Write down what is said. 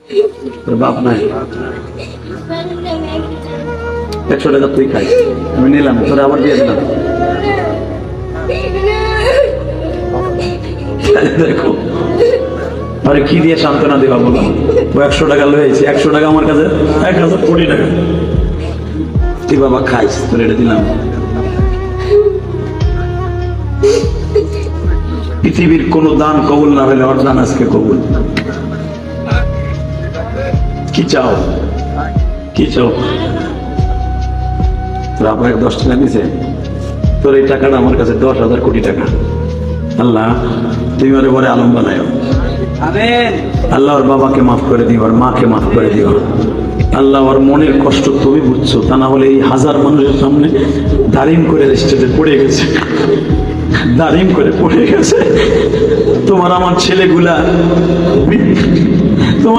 তোর বাপ নাই, 100 টাকা তুই খাই, আমি নিলাম, তোরা আবার দিয়ে দিলাম। দেখো আরে কি দিয়ে সান্ত্বনা দেবা বলো? ও 100 টাকা লয়েছে, 100 টাকা আমার কাছে 1000 কোটি টাকা। তুই বাবা খাইস, তোর এটা দিলাম। পৃথিবীর কোন দান কবুল না হলে ওর দান আজকে কবুল। কি চাও, কি চাও? তোর আপনার 10 টাকা দিছে, তোর এই টাকাটা আমার কাছে 10,000 কোটি টাকা। আল্লাহ তুমি ওরে বলে আলম বানায়, আল্লাহ ওর বাবাকে মাফ করে দিও, ওর মাকে মাফ করে দিও। আল্লাহ ওর মনের কষ্ট তুমি বুঝছো, তা না হলে এই হাজার মানুষের সামনে দাঁড়িম করে স্টেজে পড়ে গেছে, দাঁড়িম করে পড়ে গেছে। তোমার আমার ছেলেগুলা তোমার